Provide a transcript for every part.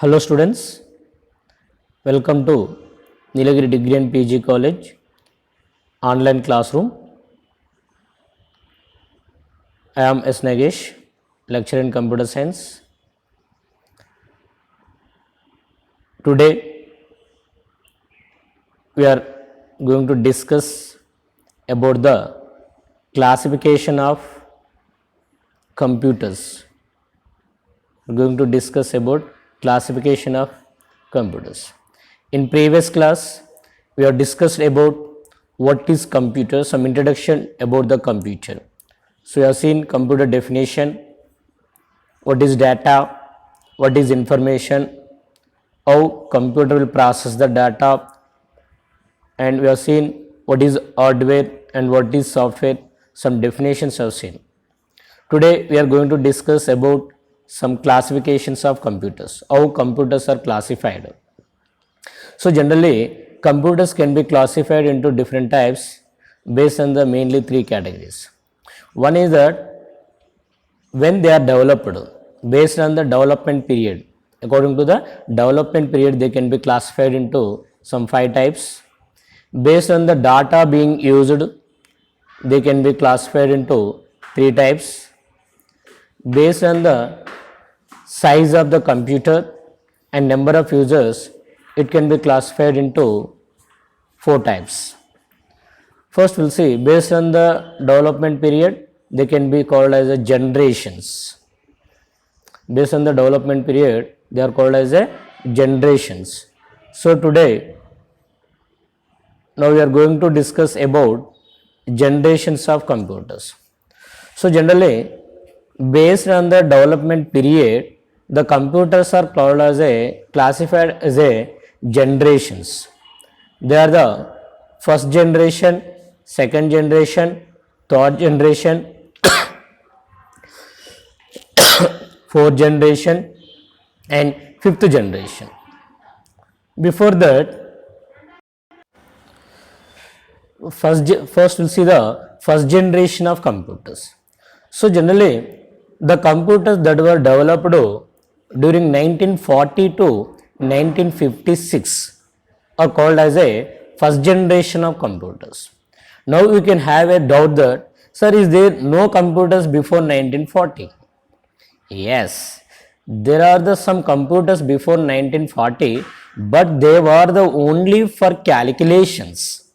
Hello students, welcome to Nilagiri Degree and PG College online classroom. I am S. Nagesh, lecturer in computer science. Today we are going to discuss about the classification of computers. We are going to discuss about classification of computers. In previous class, we have discussed about what is computer, some introduction about the computer. So, we have seen computer definition, what is data, what is information, how computer will process the data, and we have seen what is hardware and what is software, some definitions we have seen. Today, we are going to discuss about some classifications of computers, how computers are classified. So generally, computers can be classified into different types based on the mainly three categories. One is that when they are developed, based on the development period. According to the development period, they can be classified into some 5 types. Based on the data being used, they can be classified into 3 types. Based on the size of the computer and number of users, it can be classified into 4 types. First we'll see, based on the development period, they can be called as a generations. Based on the development period, they are called as a generations. So today, now we are going to discuss about generations of computers. So generally, based on the development period, the computers are called as classified as generations. They are the first generation, second generation, third generation, fourth generation, and fifth generation. Before that, first we'll see the first generation of computers. So generally, the computers that were developed during 1940 to 1956 are called as a first generation of computers. Now you can have a doubt that, sir, is there no computers before 1940? Yes, there are some computers before 1940, but they were the only for calculations.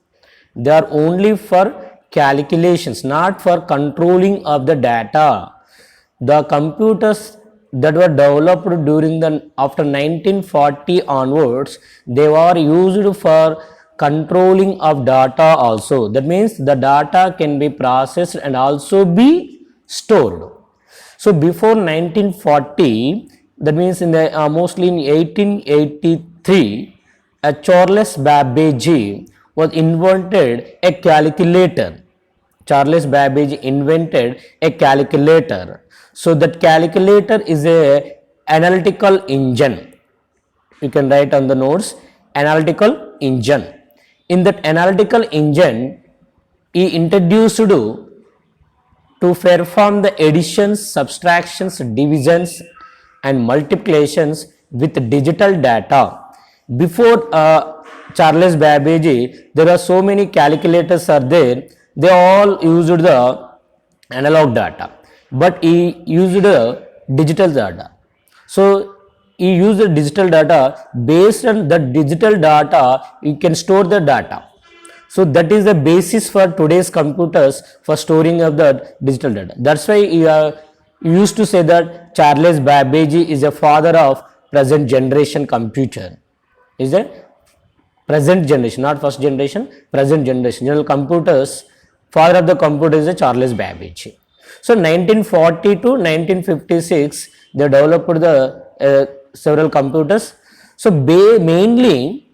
They are only for calculations, not for controlling of the data. The computers that were developed during the after 1940 onwards, they were used for controlling of data also. That means the data can be processed and also be stored. So before 1940, that means in the mostly in 1883, Charles Babbage was invented a calculator. Charles Babbage invented a calculator. So that calculator is a analytical engine. You can write on the notes, analytical engine. In that analytical engine, he introduced to perform the additions, subtractions, divisions and multiplications with digital data. Before Charles Babbage, there are so many calculators are there. They all used the analog data, but he used the digital data. So he used the digital data. Based on the digital data, you can store the data. So that is the basis for today's computers for storing of the digital data. That's why you used to say that Charles Babbage is a father of present generation computer. Is a present generation, not first generation, present generation. General computers, father of the computer is a Charles Babbage. So 1940 to 1956, they developed the several computers. So mainly,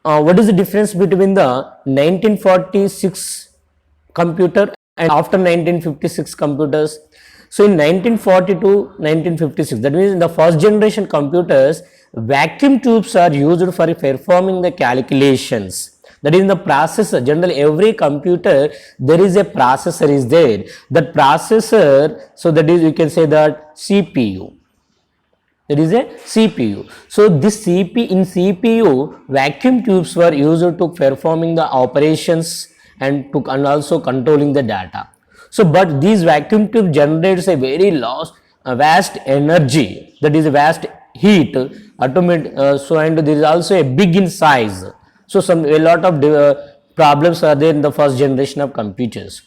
what is the difference between the 1946 computer and after 1956 computers? So in 1940 to 1956, that means in the first generation computers, vacuum tubes are used for performing the calculations. That is in the processor. Generally, every computer, there is a processor is there. That processor, so that is, you can say that CPU. There is a CPU. So this in CPU, vacuum tubes were used to performing the operations and also controlling the data. So but these vacuum tube generates a very vast energy, that is a vast heat, so and there is also a big in size. So a lot of problems are there in the first generation of computers.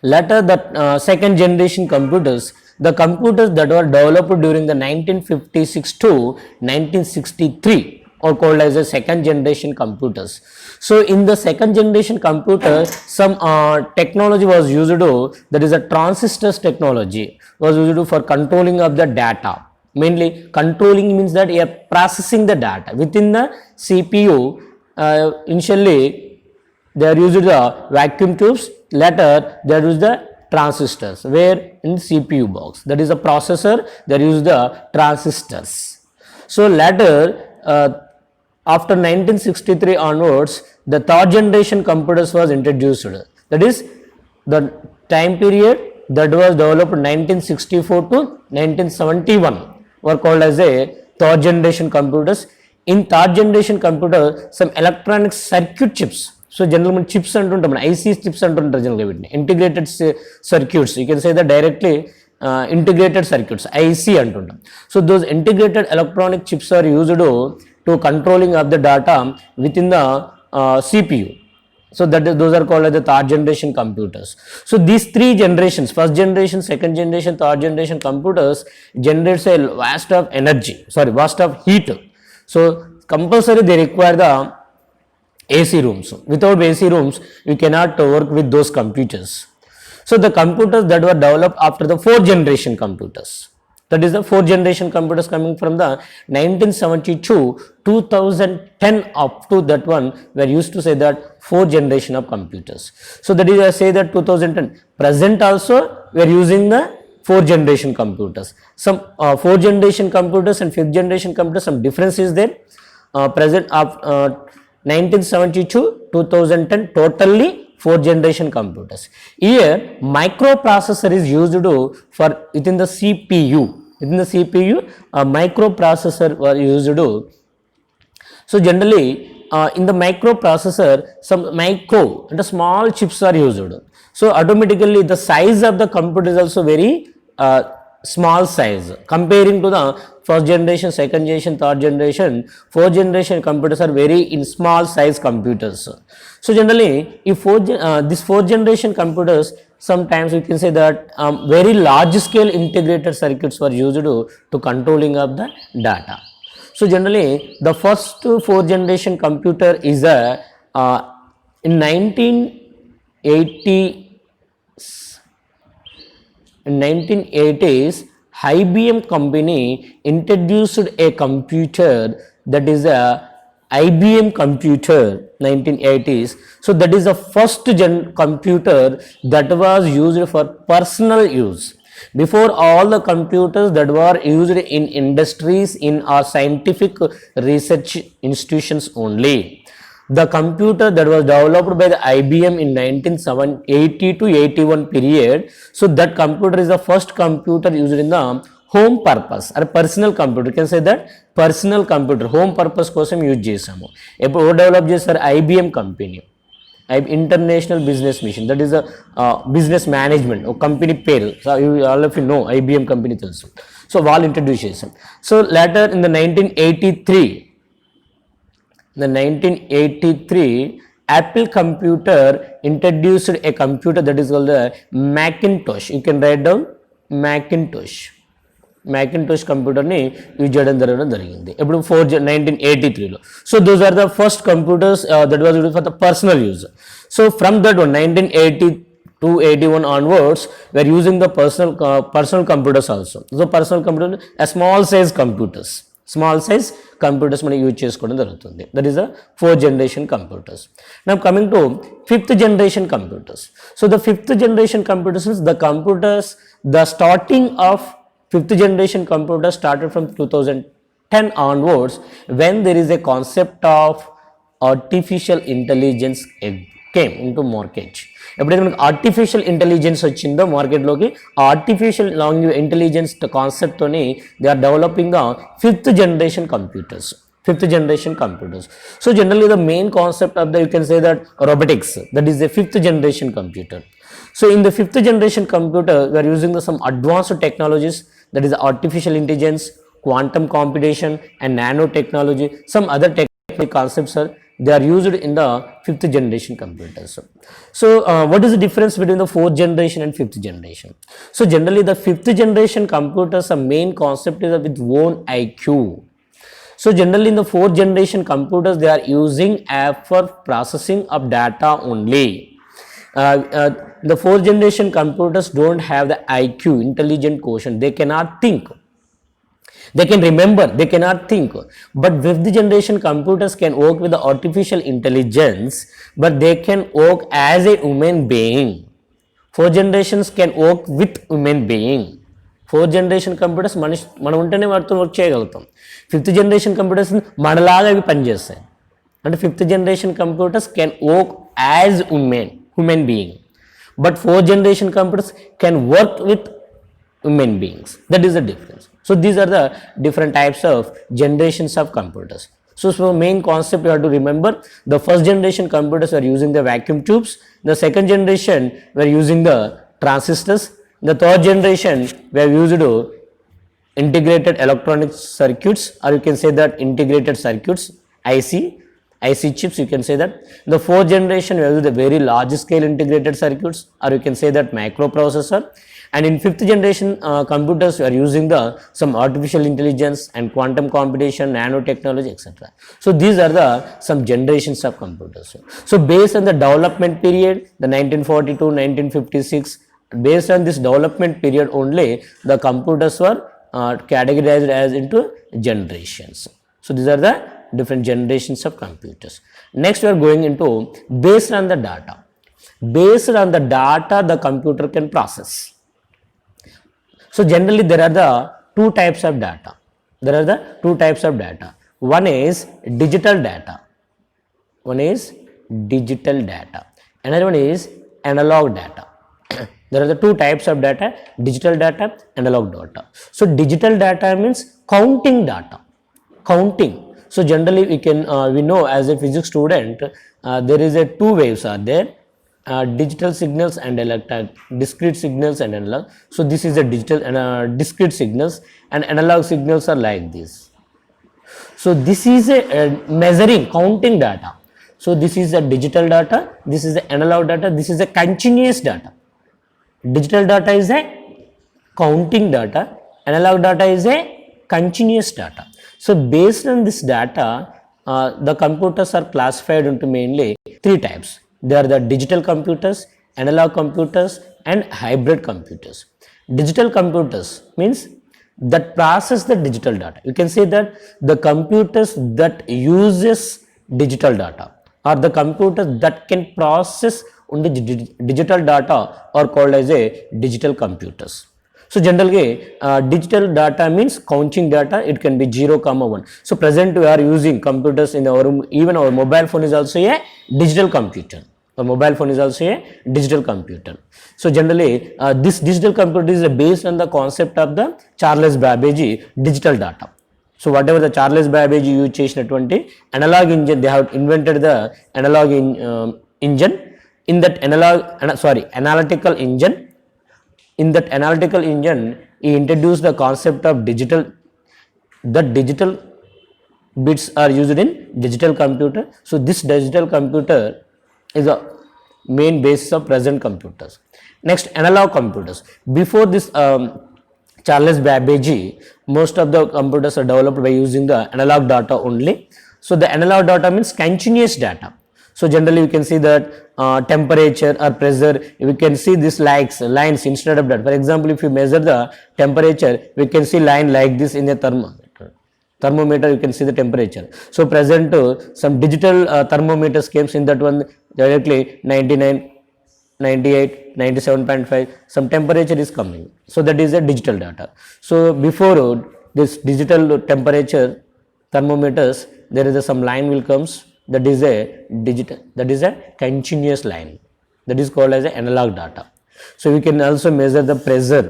Later, the second generation computers, the computers that were developed during the 1956 to 1963 are called as the second generation computers. So in the second generation computer, some technology was used to, that is a transistors technology was used for controlling of the data. Mainly controlling means that you are processing the data within the CPU. Initially they are used the vacuum tubes, later they are used the transistors, where in CPU box, that is a processor, they are used the transistors. So later after 1963 onwards, the third generation computers was introduced, that is the time period that was developed 1964 to 1971 were called as a third generation computers. In third generation computer, some electronic circuit chips, so generally chips and IC chips and integrated circuits, you can say that directly integrated circuits, IC and so those integrated electronic chips are used to controlling of the data within the CPU. So those are called as the third generation computers. So these three generations, first generation, second generation, third generation computers generates a vast of energy, vast of heat. So compulsory they require the AC rooms. Without AC rooms, you cannot work with those computers. So the computers that were developed after the fourth generation computers, that is the fourth generation computers coming from the 1972 2010 up to that one, were used to say that fourth generation of computers. So that is I say that 2010 present also we are using the fourth generation computers. Some fourth generation computers and fifth generation computers, some difference is there. Present of 1972 2010 totally fourth generation computers. Here microprocessor is used for within the CPU. Within the CPU, a microprocessor were used to. So generally in the microprocessor, some micro and small chips are used. So automatically the size of the computer is also very small size comparing to the first generation, second generation, third generation, fourth generation computers are very in small size computers. So generally if this fourth generation computers, sometimes we can say that very large scale integrated circuits were used to controlling of the data. So generally the first fourth generation computer is in 1980s, IBM company introduced a computer, that is a IBM computer 1980s. So that is the first computer that was used for personal use. Before, all the computers that were used in industries, in our scientific research institutions only. The computer that was developed by the IBM in 1980 to 81 period. So that computer is the first computer used in the home purpose or personal computer. You can say that personal computer home purpose కోసం use చేసాము. ఎప్పుడు develop చేస్తారు? IBM company, international business mission, that is business management ఒక company పేరు. All of you know IBM company తెలుసు. So వాళ్ళు introduce చేశాం. So later in the 1983 Apple computer introduced a computer that is called the Macintosh. You can write down Macintosh కంప్యూటర్ని use చేయడం జరిగింది ఎప్పుడు 1983లో. So those are the first computers that was used for the personal use. So from that one 1980-81 onwards we are using the personal computers also. So personal computer, a small size computers మనం use చేసుకోవడం జరుగుతుంది. That is the fourth generation computers. Now coming to fifth generation computers. So the fifth generation computers is the computers, the starting of fifth generation computer started from 2010 onwards, when there is a concept of artificial intelligence came into market. ఎప్పుడైతే మనకి artificial intelligence వచ్చిందో మార్కెట్లోకి, ఆ artificial intelligence కాన్సెప్ట్తోని they are developing the fifth generation computers. So generally the main concept of the, you can say that, robotics, that is the fifth generation computer. So in the fifth generation computer we are using some advanced technologies, that is artificial intelligence, quantum computation and nanotechnology. Some other technical concepts are they are used in the fifth generation computers. So what is the difference between the fourth generation and fifth generation? So generally the fifth generation computers, the main concept is with own IQ. So generally in the fourth generation computers they are using app for processing of data only. The fourth generation computers don't have the IQ, intelligent quotient. They cannot think. They can remember, they cannot think. But fifth generation computers can work with the artificial intelligence, but they can work as a human being. Fourth generations can work with human being. Fourth generation computers మనం ఉంటేనే వాటితో work చేయగలుగుతాం. Fifth generation computers మనలాగా అవి పనిచేస్తాయి. అంటే fifth generation computers can work as human being, but fourth generation computers can work with human beings. That is the difference. So these are the different types of generations of computers. So main concept you have to remember, the first generation computers were using the vacuum tubes, the second generation were using the transistors, the third generation were used to integrated electronic circuits, or you can say that integrated circuits, IC chips, you can say that. The fourth generation we use the very large scale integrated circuits, or you can say that microprocessor. And in fifth generation computers we are using the some artificial intelligence and quantum computation, nanotechnology, etc. So these are the some generations of computers. So based on the development period, the 1942, 1956, based on this development period only, the computers were categorized as into generations. So these are the different generations of computers. Next we are going into based on the data. Based on the data the computer can process. So generally there are the two types of data. One is digital data. Another one is analog data. There are the two types of data, digital data, analog data. So digital data means counting data. So generally we know as a physics student, there is a two waves are there, digital signals and discrete signals and analog. So this is a digital and discrete signals, and analog signals are like this. So this is a measuring, counting data. So this is a digital data, this is the analog data, this is a continuous data. Digital data is a counting data, analog data is a continuous data. So based on this data, the computers are classified into mainly three types. They are the digital computers, analog computers, and hybrid computers. Digital computers means that process the digital data. You can say that the computers that uses digital data, or the computers that can process only digital data, are called as a digital computers. So generally digital data means counting data. It can be 0, 1. So present we are using computers in our room. Even our mobile phone is also a digital computer. So generally this digital computer is based on the concept of the Charles Babbage digital data. So whatever the Charles Babbage use చేసినటువంటి analog engine, they have invented the analog engine. In that analytical engine, he introduced the concept of digital. That digital bits are used in digital computer. So this digital computer is a main basis of present computers. Next, analog computers. Before this Charles Babbage, most of the computers are developed by using the analog data only. So the analog data means continuous data. So generally you can see that temperature or pressure, we can see this lines instead of that. For example, if you measure the temperature, we can see line like this in a thermometer, you can see the temperature. So present some digital thermometers came in that one directly 99, 98, 97.5, some temperature is coming. So that is a digital data. So before this digital temperature thermometers, there is some line will comes that is a digital, that is a continuous line, that is called as a analog data. So we can also measure the pressure,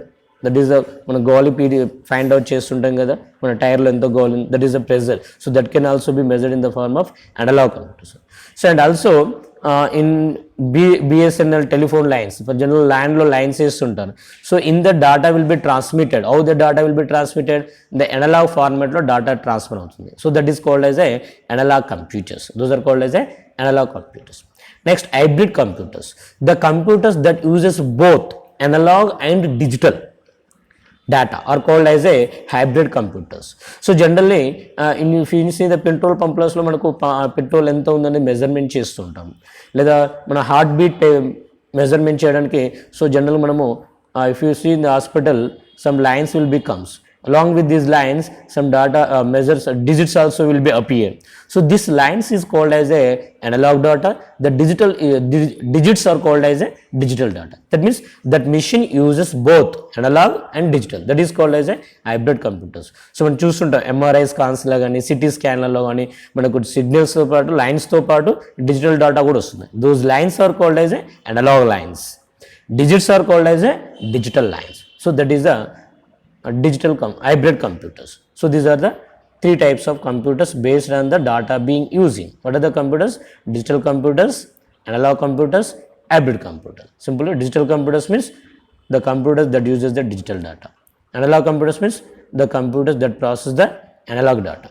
that is a మన గాలి PD find out చేస్తుంటాం కదా మన టైర్లో ఎంత గాలి, that is the pressure. So that can also be measured in the form of analog computers. So and also in BSNL telephone lines, for general ల్యాండ్లో lines వేస్తుంటారు. So in the data will be transmitted, how the data will be transmitted, the analog ఫార్మాట్లో data transfer అవుతుంది. So that is called as a analog computers. Those are called as a analog computers. Next, hybrid computers, the computers that uses both analog and digital data are called as a hybrid computers. So generally if you see the petrol pumps lo manaku petrol enta undani measurement చేస్తుంటాం, లేదా మన heart beat measurement చేయడానికి. So general మనము if you see in the hospital some lines will becomes, along with these lines some data measures digits also will be appear. So this lines is called as a analog data, the digital digits are called as a digital data. That means that machine uses both analog and digital, that is called as a hybrid computers. So మనం చూస్తుంటాం MRI స్కాన్స్లో కానీ city స్కాన్లలో కానీ మనకు సిగ్నల్స్తో పాటు లైన్స్తో పాటు digital data కూడా వస్తుంది. Those lines are called as a analog lines, digits are called as a digital lines. So that is the digital hybrid computers. So these are the three types of computers based on the data being using. What are the computers? Digital computers, analog computers, hybrid computers. Simply digital computers means the computers that uses the digital data. Analog computers means the computers that process the analog data.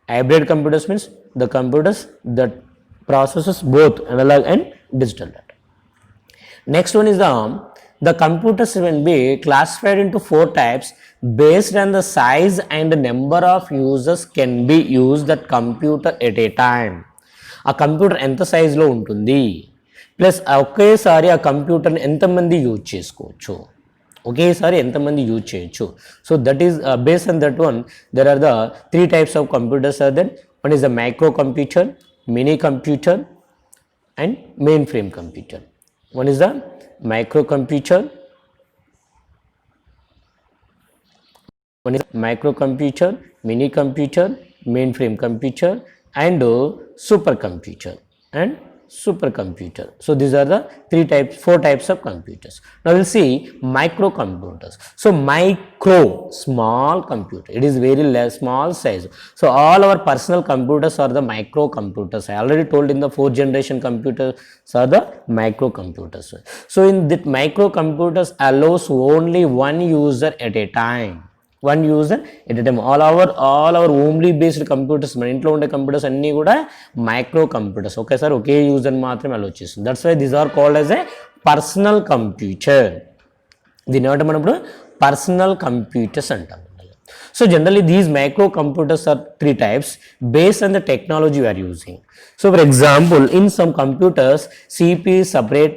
Hybrid computers means the computers that processes both analog and digital data. Next one is the computers will be classified into 4 types based on the size and number of users can be used that computer at a time. ఆ computer ఎంత సైజులో ఉంటుంది, plus ఒకేసారి ఆ కంప్యూటర్ని ఎంతమంది use చేసుకోవచ్చు, ఒకేసారి ఎంతమంది యూజ్ చేయొచ్చు. So that is based on that one there are the 3 types of computers are there. One is the micro computer, mini computer and mainframe computer. One is the microcomputer, one is microcomputer, mini computer, mainframe computer and supercomputer and supercomputer. So these are the 4 types of computers. Now we'll see microcomputers. So micro, small computer, it is very less small size. So all our personal computers are the microcomputers. I already told in the 4th generation computers are the microcomputers. So in that microcomputers allows only one user at a time, one user at a time. All our homely based computers, మన ఇంట్లో ఉండే computers అన్నీ కూడా micro computers, ఒకేసారి ఒకే user మాత్రమే allow చేస్తుంది. That's why these are called as a personal computer. దీన్ని ఏమంటాం మనం ఇప్పుడు పర్సనల్ కంప్యూటర్స్ అంటాం. So generally these micro computers are 3 types based on the technology we are using. So for example, in some computers CPU is separate,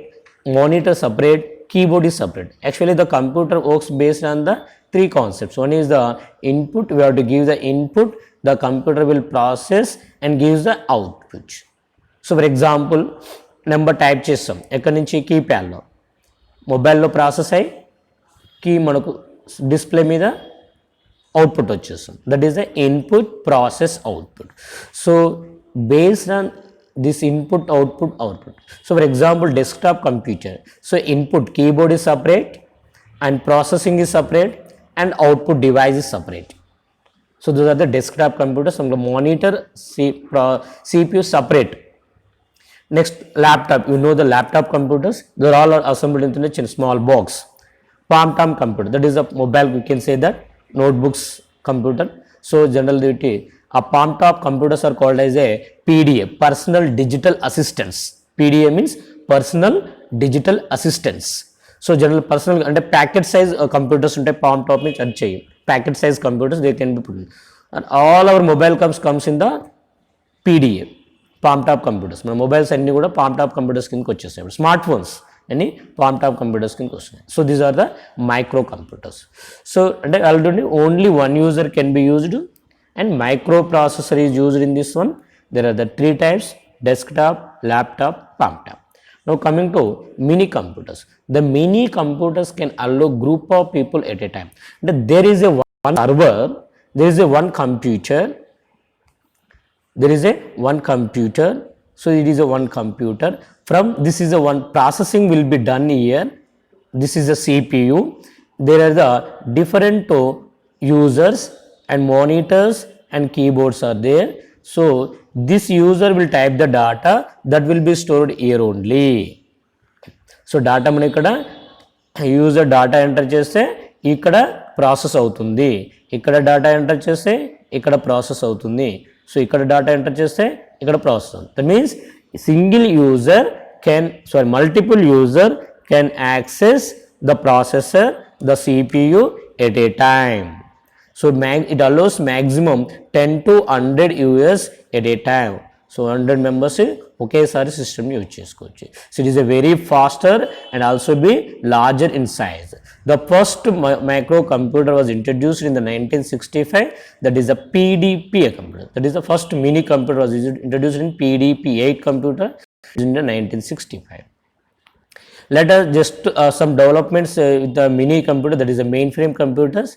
monitor separate, keyboard is separate. Actually the computer works based on the 3 concepts. One is the input, we have to give the input, the computer will process and gives the output. So for example, number type చేస్తాం ఎక్కడి నుంచి కీప్యాడ్లో, మొబైల్లో process అయ్యి key మనకు display మీద output వచ్చేస్తుంది. That is the input process output. So based on this input output. So for example desktop computer, so input keyboard is separate and processing is separate and output device is separate. So those are the desktop computers. Some monitor CPU separate. Next laptop, you know the laptop computers, they all are assembled into a small box. Palm computer, that is a mobile, we can say that notebooks computer. So generally a palm top computers are called as a PDA, personal digital assistants. PDA means personal digital assistants. So general personal అంటే packet size computers ఉంటాయి palmtop నుంచి అది చేయి packet size computers they can be put and all our mobile comes in the PDA, palmtop computers. మన mobiles అన్నీ కూడా palmtop computers కిందకి వచ్చేస్తాయి. ఇప్పుడు స్మార్ట్ ఫోన్స్ అన్ని పామ్ టాప్ కంప్యూటర్స్ కిందకి వస్తున్నాయి. So these are the micro computers. So అంటే already only one user can be used and microprocessor is used in this one. There are the 3 types: desktop, laptop, palm top. Now coming to mini computers, the mini computers can allow group of people at a time. There is a one server, there is a one computer, there is a one computer So it is a one computer. From this is a one processing will be done here. This is a CPU. There are the different users and monitors and keyboards are there. So this user will type the data that will be stored here only. So data మనం ఇక్కడ user data enter చేస్తే ఇక్కడ process అవుతుంది, ఇక్కడ data enter చేస్తే ఇక్కడ process అవుతుంది, so ఇక్కడ డాటా ఎంటర్ చేస్తే ఇక్కడ ప్రాసెస్ అవుతుంది. That means single user multiple user can access the processor, the CPU at a time. So it allows maximum 10 to 100 users at a time. So 100 members ఒకేసారి సిస్టమ్ని use చేసుకోవచ్చు. So it is a very faster and also be larger in size. The first micro computer was introduced in the 1965. That is the PDP computer. That is the first mini computer was introduced in PDP-8 computer in the 1965. Let us just some developments with the mini computer, that is the mainframe computers,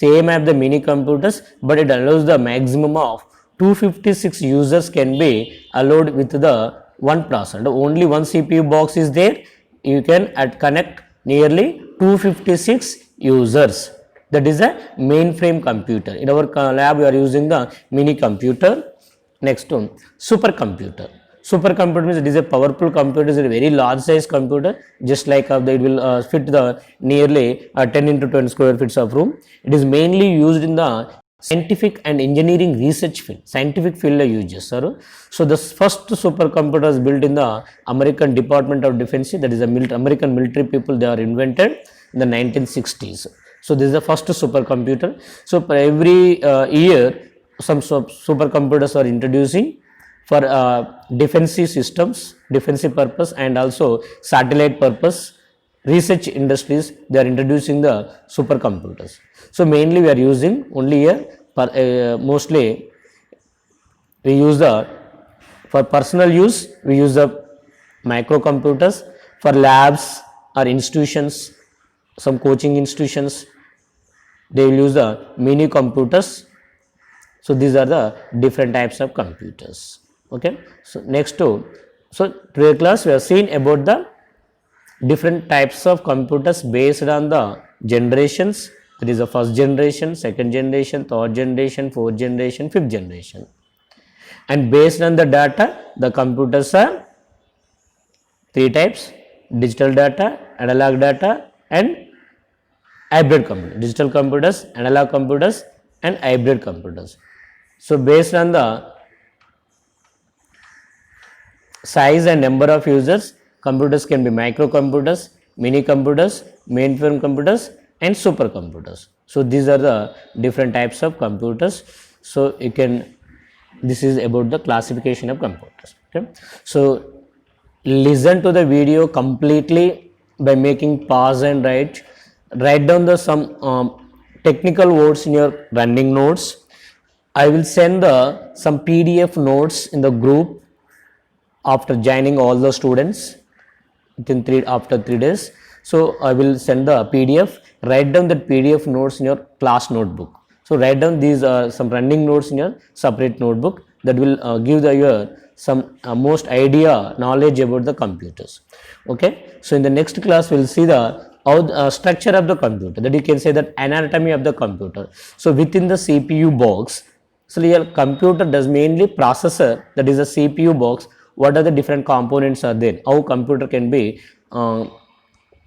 same as the mini computers, but it allows the maximum of 256 users can be allowed with the one processor. Only one CPU box is there. You can connect nearly 256 users. That is a mainframe computer. In our lab we are using the mini computer. Next one, supercomputer. Supercomputer means it is a powerful computer. It is a very large size computer, just like it will fit the nearly 10 into 20 square feet of room. It is mainly used in the scientific and engineering research field. Scientific field use చేస్తారు. So the first supercomputer was built in the American Department of Defense. That is the American military people, they are invented in the 1960s. So this is the first supercomputer. So every year some supercomputers are introducing for defensive systems, defensive purpose, and also satellite purpose. Research industries, they are introducing the supercomputers. So mainly we are using only here mostly we use for personal use we use the microcomputers. For labs or institutions, some coaching institutions, they will use the mini computers. So these are the different types of computers. Okay, so next so today class we have seen about the different types of computers based on the generations. That is the first generation, second generation, third generation, fourth generation, fifth generation. And based on the data, the computers are three types: digital data, analog data, and hybrid computers. Digital computers, analog computers, and hybrid computers. So based on the size and number of users, computers can be microcomputers, mini computers, mainframe computers, and supercomputers. So these are the different types of computers. So you can, this is about the classification of computers. Okay, so listen to the video completely by making pause and write down the some technical words in your running notes. I will send some PDF notes in the group after joining all the students after 3 days. So I will send the PDF. Write down that PDF notes in your class notebook. So write down these some running notes in your separate notebook. That will give your some most idea knowledge about the computers. Okay, so in the next class we will see the structure of the computer. That you can say that anatomy of the computer. So within the CPU box, so your computer does mainly processor, that is the CPU box. What are the different components are there? How computer can be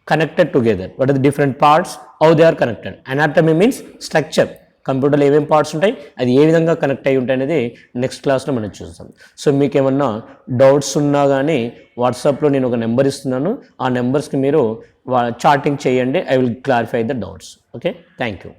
connected together? What are the different parts? How they are connected? Anatomy means structure. కంప్యూటర్లో ఏమేమి parts ఉంటాయి, అది ఏ విధంగా connect అయ్యి ఉంటాయి అనేది next క్లాస్లో మనం చూస్తాం. సో మీకు ఏమన్నా డౌట్స్ ఉన్నా కానీ వాట్సాప్లో నేను ఒక నెంబర్ ఇస్తున్నాను, ఆ నెంబర్స్కి మీరు చాటింగ్ చేయండి. I will clarify the doubts. Okay, thank you.